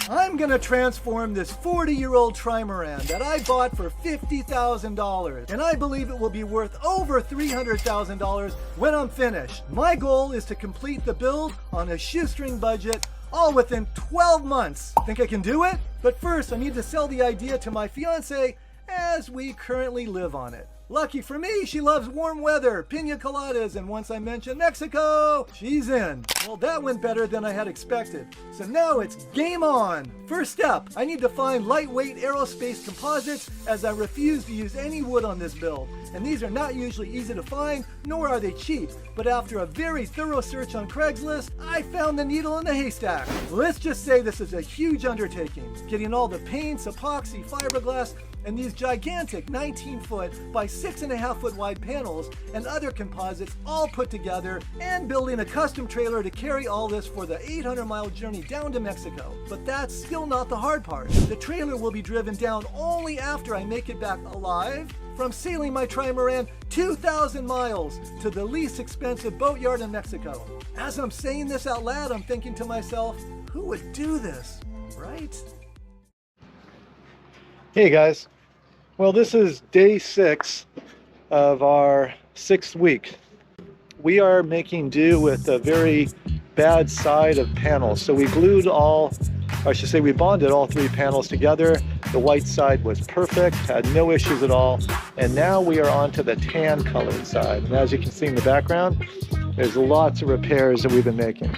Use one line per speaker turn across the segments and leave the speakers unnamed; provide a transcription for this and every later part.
I'm gonna transform this 40-year-old Trimaran that I bought for $50,000, and I believe it will be worth over $300,000 when I'm finished. My goal is to complete the build on a shoestring budget, all within 12 months. Think I can do it? But first, I need to sell the idea to my fiance as we currently live on it. Lucky for me, she loves warm weather, pina coladas, and once I mention Mexico, she's in. Well, that went better than I had expected. So now it's game on. First step, I need to find lightweight aerospace composites, as I refuse to use any wood on this build. And these are not usually easy to find, nor are they cheap. But after a very thorough search on Craigslist, I found the needle in the haystack. Let's just say this is a huge undertaking. Getting all the paints, epoxy, fiberglass, and these gigantic 19-foot by 6.5-foot wide panels and other composites all put together, and building a custom trailer to carry all this for the 800-mile journey down to Mexico. But that's still not the hard part. The trailer will be driven down only after I make it back alive from sailing my Trimaran 2,000 miles to the least expensive boatyard in Mexico. As I'm saying this out loud, I'm thinking to myself, who would do this, right?
Hey guys, well, this is day 6 of our 6th week. We are making do with a very bad side of panels. So we glued all, or I should say we bonded all 3 panels together. The white side was perfect, had no issues at all. And now we are on to the tan colored side. And as you can see in the background, there's lots of repairs that we've been making.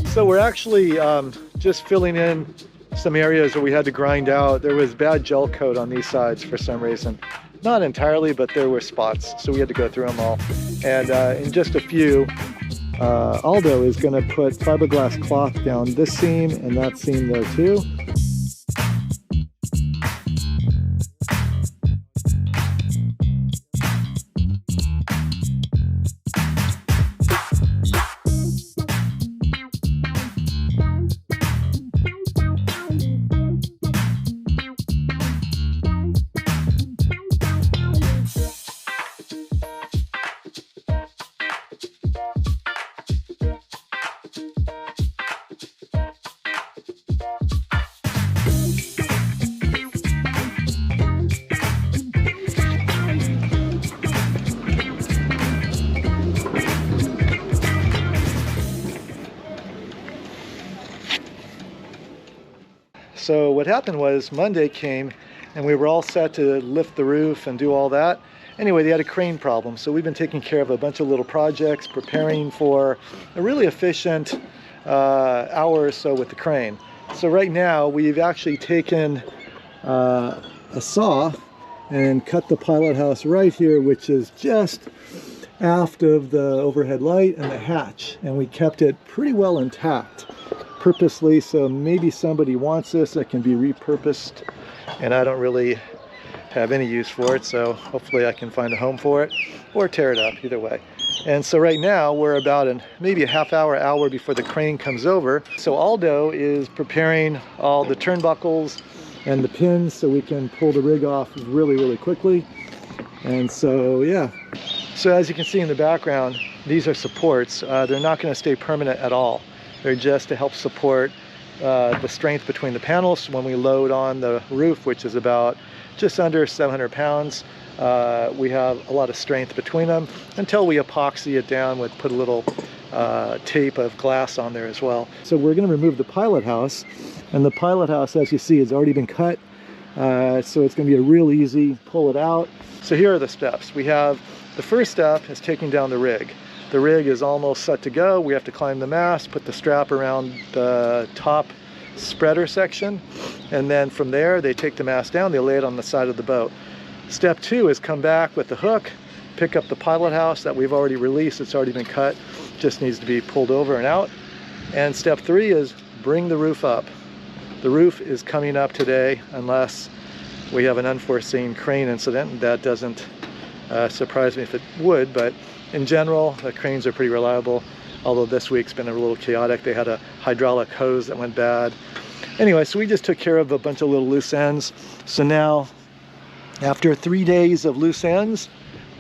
So we're actually just filling in some areas where we had to grind out. There was bad gel coat on these sides for some reason. Not entirely, but there were spots, so we had to go through them all. And in just a few, Aldo is going to put fiberglass cloth down this seam and that seam there too. So what happened was Monday came and we were all set to lift the roof and do all that. Anyway, they had a crane problem. So we've been taking care of a bunch of little projects, preparing for a really efficient hour or so with the crane. So right now we've actually taken a saw and cut the pilot house right here, which is just aft of the overhead light and the hatch. And we kept it pretty well intact purposely, so maybe somebody wants this, that can be repurposed, and I don't really have any use for it, so hopefully I can find a home for it or tear it up, either way. And so right now we're about maybe a half hour before the crane comes over. So Aldo is preparing all the turnbuckles and the pins so we can pull the rig off really quickly. And so yeah, so as you can see in the background, these are supports. They're not going to stay permanent at all. They're just to help support the strength between the panels when we load on the roof, which is about just under 700 pounds. We have a lot of strength between them until we epoxy it down with put a little tape of glass on there as well. So we're going to remove the pilot house, and the pilot house, as you see, has already been cut. So it's going to be a real easy pull it out. So here are the steps. We have the first step is taking down the rig. The rig is almost set to go. We have to climb the mast, put the strap around the top spreader section, and then from there they take the mast down, they lay it on the side of the boat. Step 2 is come back with the hook, pick up the pilot house that we've already released. It's already been cut, just needs to be pulled over and out. And step 3 is bring the roof up. The roof is coming up today unless we have an unforeseen crane incident. That doesn't surprise me if it would, but in general, the cranes are pretty reliable, although this week's been a little chaotic. They had a hydraulic hose that went bad. Anyway, so we just took care of a bunch of little loose ends. So now, after 3 days of loose ends,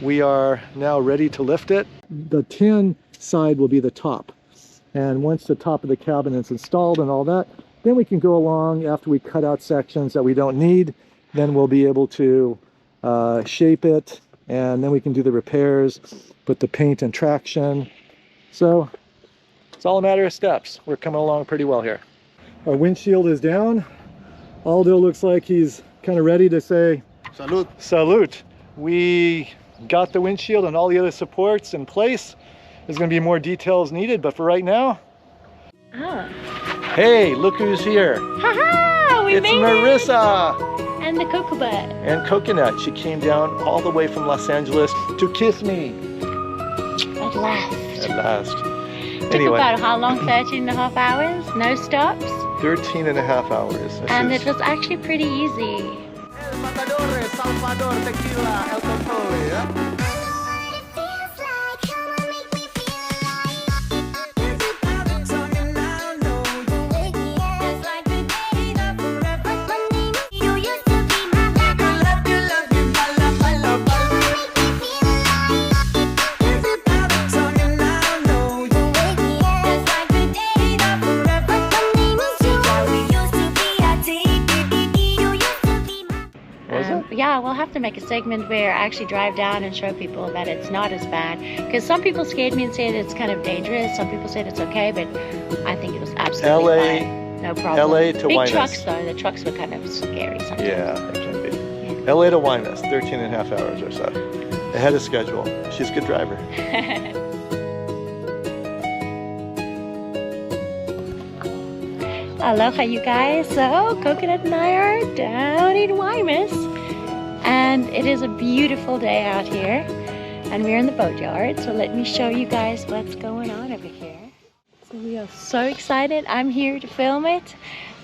we are now ready to lift it. The tan side will be the top. And once the top of the cabin is installed and all that, then we can go along after we cut out sections that we don't need. Then we'll be able to shape it, and then we can do the repairs, put the paint and traction. So it's all a matter of steps. We're coming along pretty well here. Our windshield is down. Aldo looks like he's kind of ready to say
Salute.
salute. We got the windshield and all the other supports in place. There's going to be more details needed, but for right now,
Oh.
hey, look who's here.
Haha! We
It's
made
Marissa
it! And the cocoa.
and Coconut. She came down all the way from Los Angeles to kiss me
At last.
at last.
Took
Anyway,
about how long? 13.5 hours? No stops?
13 and a half hours. This
And
is-
it was actually pretty easy.
El Matador, Salvador, Tequila, El Control, yeah?
Yeah, we'll have to make a segment where I actually drive down and show people that it's not as bad. Because some people scared me and said it's kind of dangerous. Some people said it's okay, but I think it was absolutely
LA
fine. No problem.
LA to
Big
Guaymas.
trucks though, the trucks were kind of scary sometimes.
Yeah, it can be. LA to Guaymas, 13 and a half hours or so. Ahead of schedule. She's a good driver.
Aloha, you guys. So, Coconut and I are down in Guaymas, and it is a beautiful day out here, and we're in the boatyard. So let me show you guys what's going on over here. So we are so excited. I'm here to film it,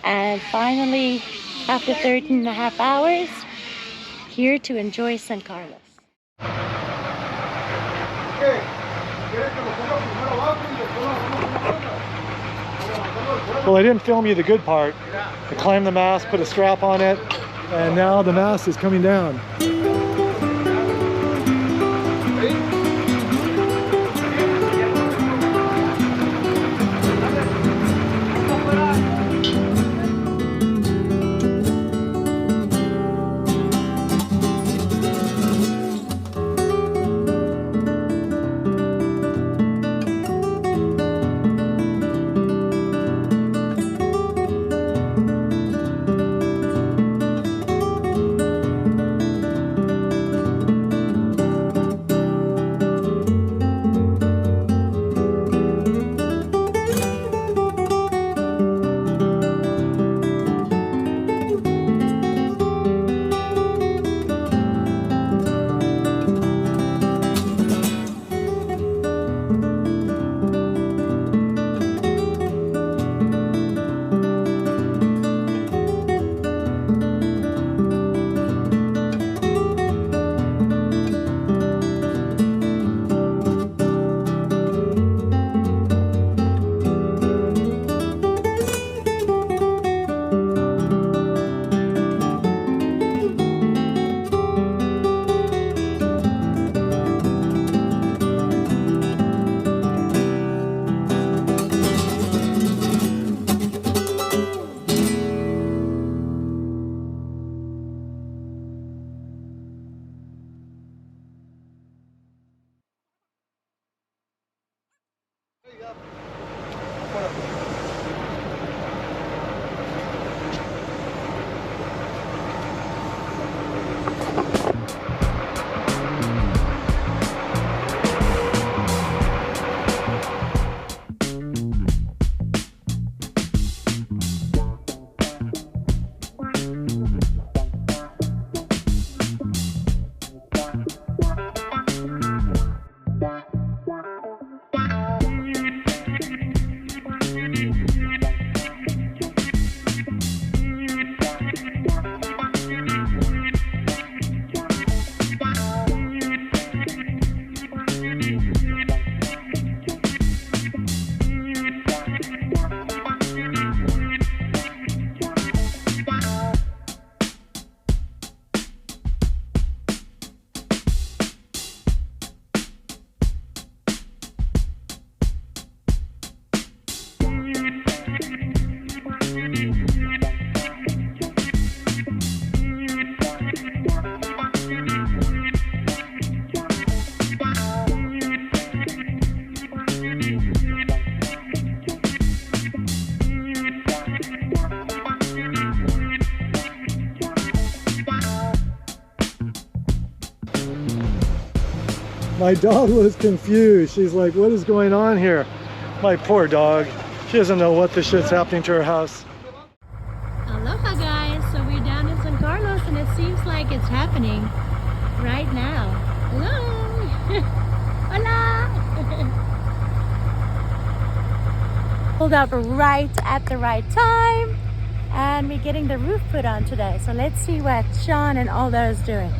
and finally, after 13 and a half hours, here to enjoy San Carlos.
Well, I didn't film you the good part. I climbed the mast, put a strap on it, and now the mast is coming down. My dog was confused. She's like, what is going on here? My poor dog. She doesn't know what the shit's happening to her house.
Aloha guys, so we're down in San Carlos and it seems like it's happening right now. Hello! Hola! Pulled up right at the right time and we're getting the roof put on today. So let's see what Sean and Aldo is doing.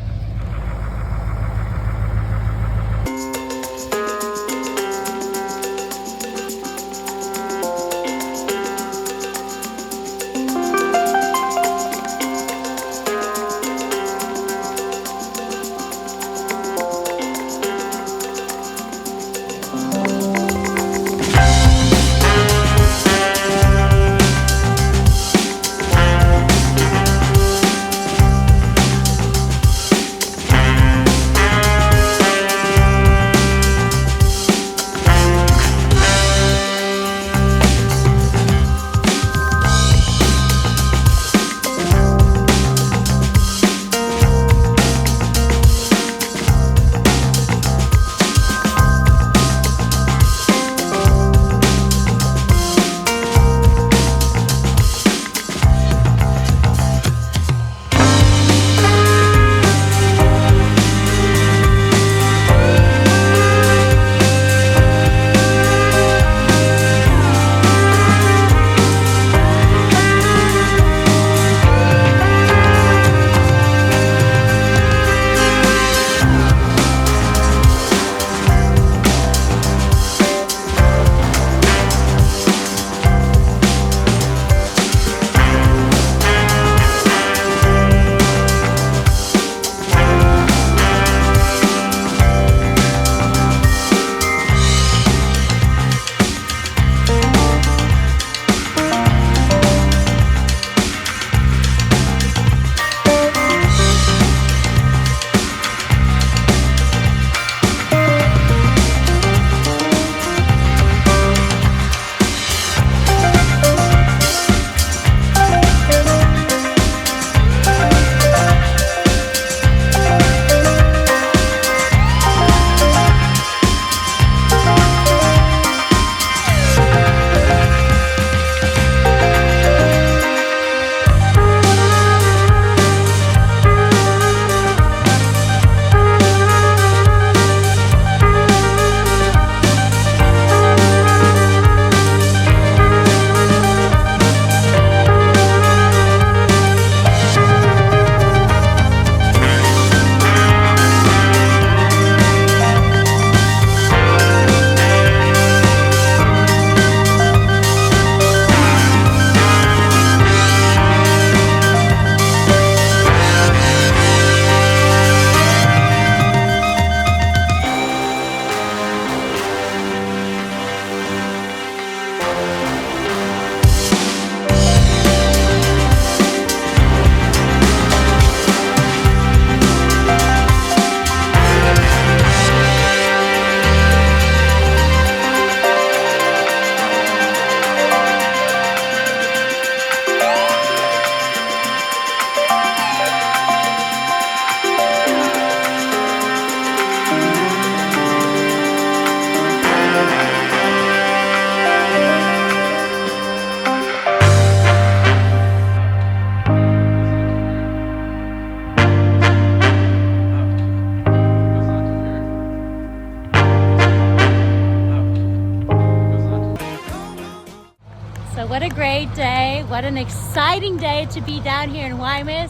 What a great day. What an exciting day to be down here in Guaymas.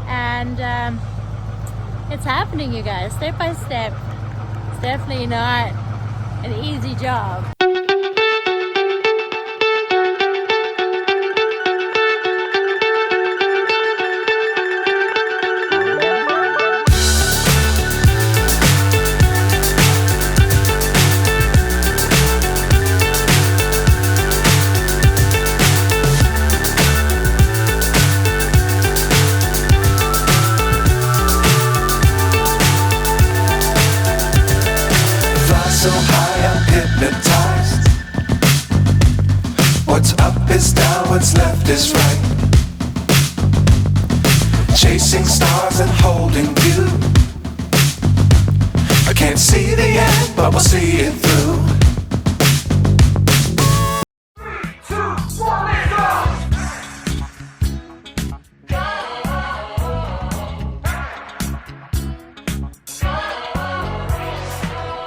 And it's happening, you guys, step by step. It's definitely not an easy job.
So high I'm hypnotized. What's up is down, what's left is right. Chasing stars and holding you. I can't see the end, but we'll see it through.
3, 2, 1, let's go!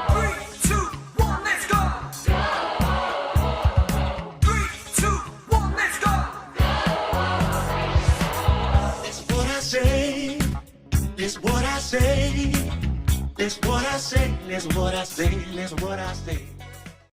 3, 2, 1, let's go! 3, 2, 1, let's go!
It's what I say, it's what I say, it's what I say, it's what I say, it's what I say.